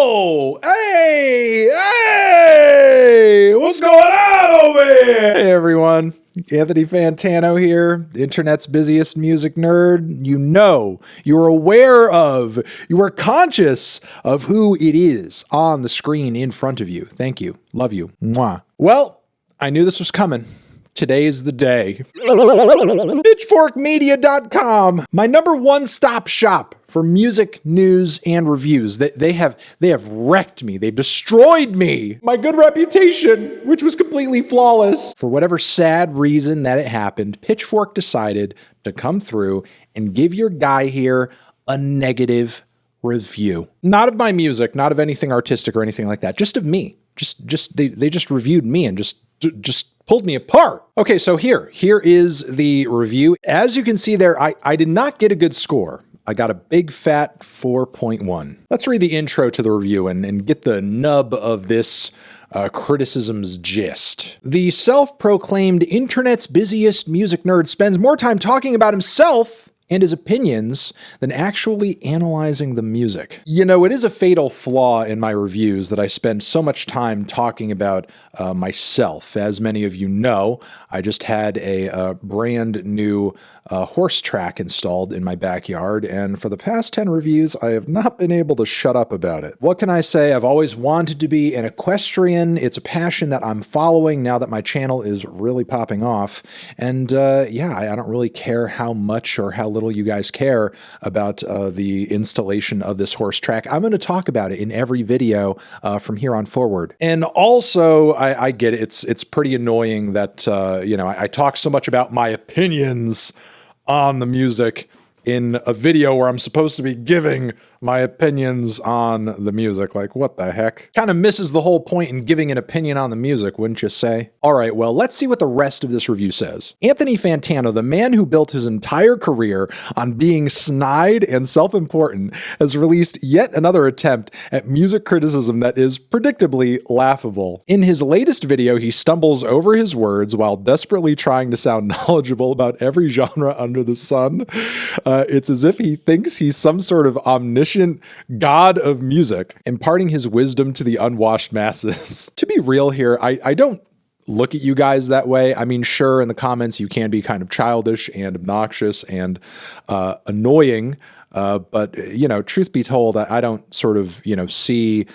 Oh, hey, what's going on over here? Hey, everyone. Anthony Fantano here, the internet's busiest music nerd. You know, you're aware of, you are conscious of who it is on the screen in front of you. Thank you. Love you. Mwah. Well, I knew this was coming. Today's the day. Pitchforkmedia.com, my number one stop shop for music, news, and reviews. They have wrecked me. They've destroyed me. My good reputation, which was completely flawless. For whatever sad reason that it happened, Pitchfork decided to come through and give your guy here a negative review. Not of my music, not of anything artistic or anything like that, just of me. They just reviewed me and just pulled me apart. Okay, so here is the review. As you can see there, I did not get a good score. I got a big fat 4.1. Let's read the intro to the review and get the nub of this criticism's gist. The self-proclaimed internet's busiest music nerd spends more time talking about himself and his opinions than actually analyzing the music. You know, it is a fatal flaw in my reviews that I spend so much time talking about myself. As many of you know, I just had a brand new horse track installed in my backyard, and for the past 10 reviews, I have not been able to shut up about it. What can I say? I've always wanted to be an equestrian. It's a passion that I'm following now that my channel is really popping off. And yeah, I don't really care how much or how little you guys care about the installation of this horse track. I'm going to talk about it in every video from here on forward. And also, I get it. It's pretty annoying that, you know, I talk so much about my opinions on the music in a video where I'm supposed to be giving my opinions on the music. Like, what the heck? Kind of misses the whole point in giving an opinion on the music, wouldn't you say? All right, well, let's see what the rest of this review says. Anthony Fantano, the man who built his entire career on being snide and self-important, has released yet another attempt at music criticism that is predictably laughable. In his latest video, he stumbles over his words while desperately trying to sound knowledgeable about every genre under the sun. It's as if he thinks he's some sort of omniscient god of music, imparting his wisdom to the unwashed masses. To be real here, I don't look at you guys that way. I mean, sure, in the comments you can be kind of childish and obnoxious and annoying, but, you know, truth be told, I don't sort of, you know, see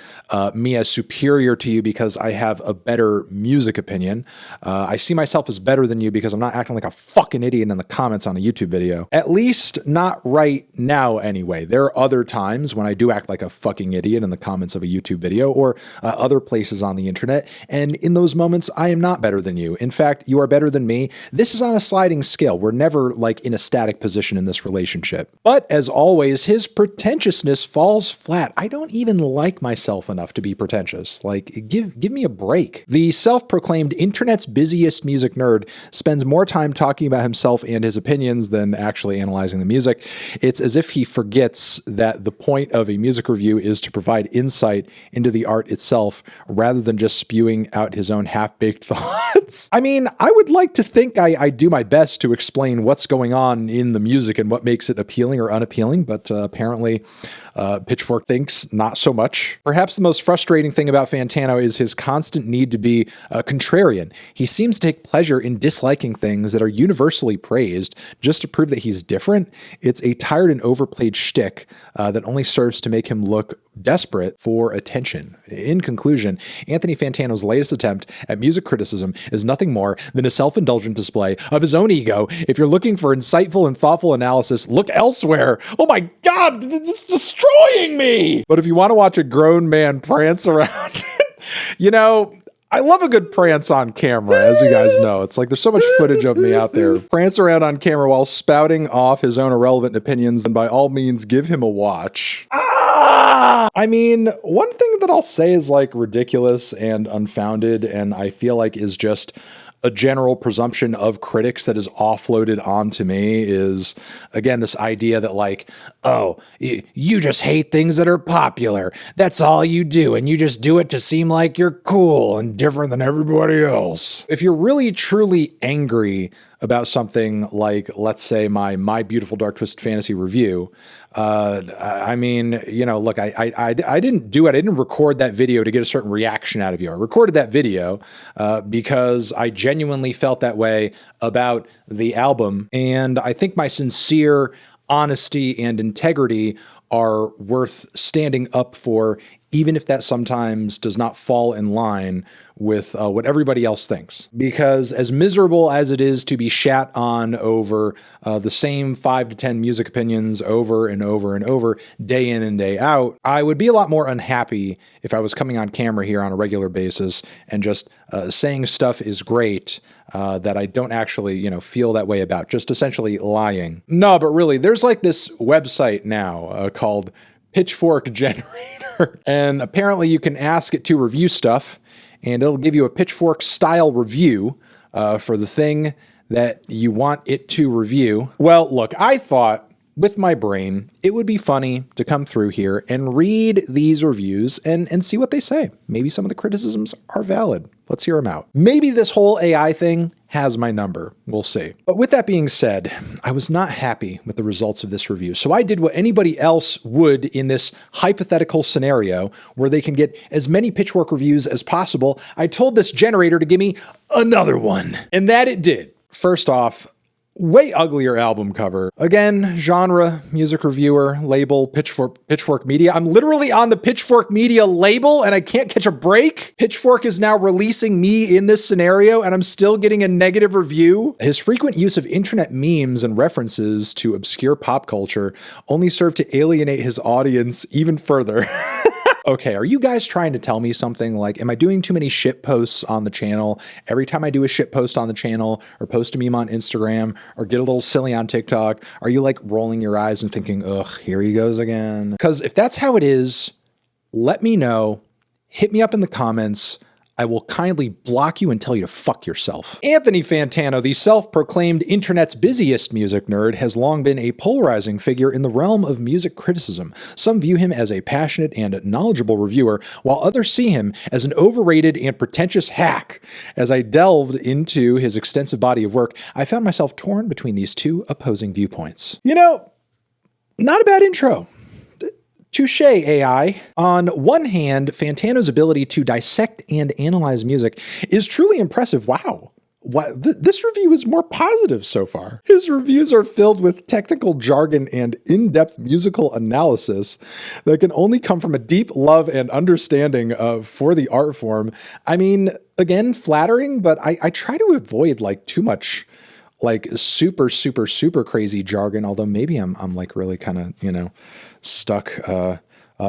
me as superior to you because I have a better music opinion. I see myself as better than you because I'm not acting like a fucking idiot in the comments on a YouTube video. At least not right now, anyway. There are other times when I do act like a fucking idiot in the comments of a YouTube video or other places on the internet, and in those moments, I am not better than you. In fact, you are better than me. This is on a sliding scale. We're never, like, in a static position in this relationship. But as always, his pretentiousness falls flat. I don't even like myself enough to be pretentious. Like, give me a break. The self-proclaimed internet's busiest music nerd spends more time talking about himself and his opinions than actually analyzing the music. It's as if he forgets that the point of a music review is to provide insight into the art itself rather than just spewing out his own half-baked thoughts. I mean, I would like to think I do my best to explain what's going on in the music and what makes it appealing or unappealing, but apparently Pitchfork thinks not so much. Perhaps the most frustrating thing about Fantano is his constant need to be contrarian. He seems to take pleasure in disliking things that are universally praised just to prove that he's different. It's a tired and overplayed shtick that only serves to make him look desperate for attention. In conclusion, Anthony Fantano's latest attempt at music criticism is nothing more than a self-indulgent display of his own ego. If you're looking for insightful and thoughtful analysis, look elsewhere. Oh my God, it's destroying me. But if you want to watch a grown man prance around, you know, I love a good prance on camera, as you guys know. It's like there's so much footage of me out there. Prance around on camera while spouting off his own irrelevant opinions, and by all means, give him a watch. I mean, one thing that I'll say is like ridiculous and unfounded, and I feel like is just a general presumption of critics that is offloaded onto me is, again, this idea that like, oh, you just hate things that are popular. That's all you do. And you just do it to seem like you're cool and different than everybody else. If you're really, truly angry about something like, let's say, my Beautiful Dark Twisted Fantasy review, I mean, look, I didn't do it. I didn't record that video to get a certain reaction out of you. I recorded that video because I genuinely felt that way about the album. And I think my sincere honesty and integrity are worth standing up for, even if that sometimes does not fall in line with what everybody else thinks. Because as miserable as it is to be shat on over the same 5 to 10 music opinions over and over and over, day in and day out, I would be a lot more unhappy if I was coming on camera here on a regular basis and just saying stuff is great that I don't actually, feel that way about, just essentially lying. No, but really, there's like this website now called Pitchfork Generator, and apparently you can ask it to review stuff, and it'll give you a Pitchfork style review for the thing that you want it to review. Well, look, I thought with my brain, it would be funny to come through here and read these reviews and see what they say. Maybe some of the criticisms are valid. Let's hear them out. Maybe this whole AI thing has my number. We'll see. But with that being said, I was not happy with the results of this review. So I did what anybody else would in this hypothetical scenario where they can get as many Pitchfork reviews as possible. I told this generator to give me another one. And that it did. First off, way uglier album cover. Again, genre, music reviewer, label, Pitchfork Media. I'm literally on the Pitchfork Media label and I can't catch a break. Pitchfork is now releasing me in this scenario and I'm still getting a negative review. His frequent use of internet memes and references to obscure pop culture only serve to alienate his audience even further. Okay, are you guys trying to tell me something? Like, am I doing too many shit posts on the channel? Every time I do a shit post on the channel or post a meme on Instagram or get a little silly on TikTok, are you like rolling your eyes and thinking, ugh, here he goes again? Because if that's how it is, let me know. Hit me up in the comments. I will kindly block you and tell you to fuck yourself. Anthony Fantano, the self-proclaimed internet's busiest music nerd, has long been a polarizing figure in the realm of music criticism. Some view him as a passionate and knowledgeable reviewer, while others see him as an overrated and pretentious hack. As I delved into his extensive body of work, I found myself torn between these two opposing viewpoints. Not a bad intro. Touche, AI. On one hand, Fantano's ability to dissect and analyze music is truly impressive. Wow. This review is more positive so far. His reviews are filled with technical jargon and in-depth musical analysis that can only come from a deep love and understanding for the art form. I mean, again, flattering, but I try to avoid like too much like super crazy jargon, although maybe I'm like really kind of, stuck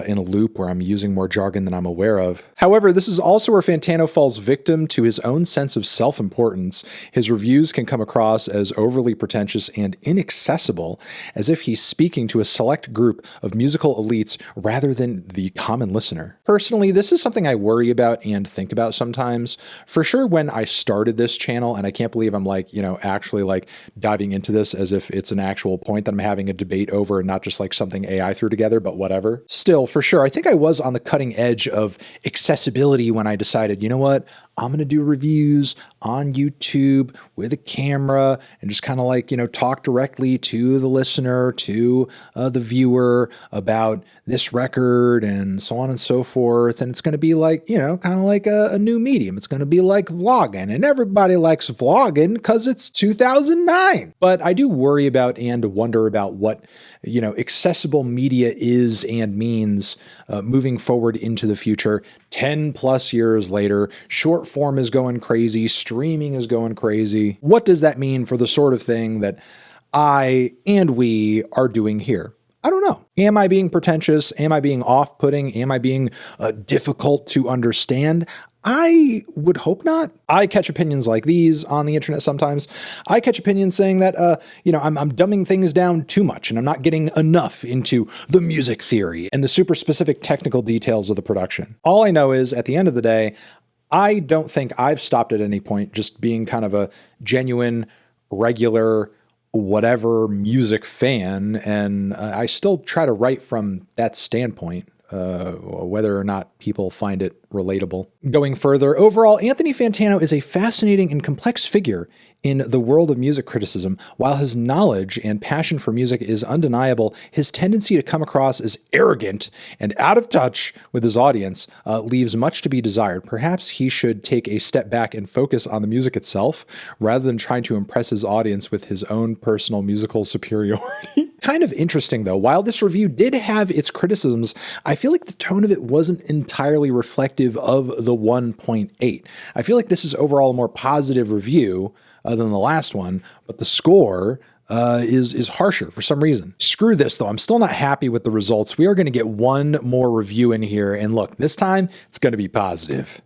in a loop where I'm using more jargon than I'm aware of. However, this is also where Fantano falls victim to his own sense of self-importance. His reviews can come across as overly pretentious and inaccessible, as if he's speaking to a select group of musical elites rather than the common listener. Personally, this is something I worry about and think about sometimes. For sure, when I started this channel, and I can't believe I'm like, actually like diving into this as if it's an actual point that I'm having a debate over and not just like something AI threw together, but whatever. Still, for sure, I think I was on the cutting edge of accessibility when I decided, you know what, I'm going to do reviews on YouTube with a camera and just kind of like, talk directly to the listener, to the viewer about this record and so on and so forth. And it's going to be like, kind of like a new medium. It's going to be like vlogging, and everybody likes vlogging because it's 2009. But I do worry about and wonder about what, accessible media is and means moving forward into the future. 10 plus years later, short form is going crazy, streaming is going crazy. What does that mean for the sort of thing that I and we are doing here? I don't know. Am I being pretentious? Am I being off-putting? Am I being difficult to understand? I would hope not. I catch opinions like these on the internet sometimes. I catch opinions saying that, I'm dumbing things down too much and I'm not getting enough into the music theory and the super specific technical details of the production. All I know is at the end of the day, I don't think I've stopped at any point just being kind of a genuine, regular, whatever music fan. And I still try to write from that standpoint whether or not people find it relatable. Going further, overall, Anthony Fantano is a fascinating and complex figure in the world of music criticism. While his knowledge and passion for music is undeniable, his tendency to come across as arrogant and out of touch with his audience leaves much to be desired. Perhaps he should take a step back and focus on the music itself rather than trying to impress his audience with his own personal musical superiority. Kind of interesting though, while this review did have its criticisms, I feel like the tone of it wasn't entirely reflective of the 1.8. I feel like this is overall a more positive review than the last one, but the score is harsher for some reason. Screw this though, I'm still not happy with the results. We are going to get one more review in here, and look, this time it's going to be positive.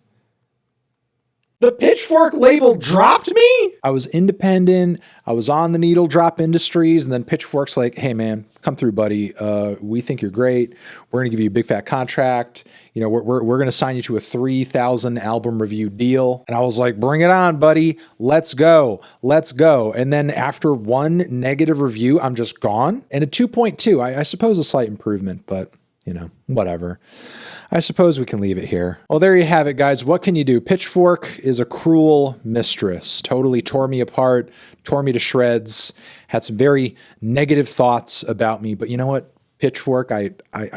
The Pitchfork label dropped me? I was independent. I was on the Needle Drop Industries, and then Pitchfork's like, hey man, come through, buddy. We think you're great. We're going to give you a big fat contract. You know, we're going to sign you to a 3,000 album review deal. And I was like, bring it on, buddy. Let's go. Let's go. And then after one negative review, I'm just gone. And a 2.2, I suppose a slight improvement, but you know, whatever. I suppose we can leave it here. Well, there you have it, guys. What can you do? Pitchfork is a cruel mistress. Totally tore me apart, tore me to shreds, had some very negative thoughts about me. But you know what? Pitchfork, I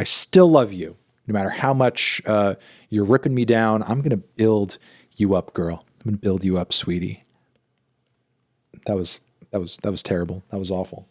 still love you. No matter how much you're ripping me down, I'm going to build you up, girl. I'm going to build you up, sweetie. That was terrible. That was awful.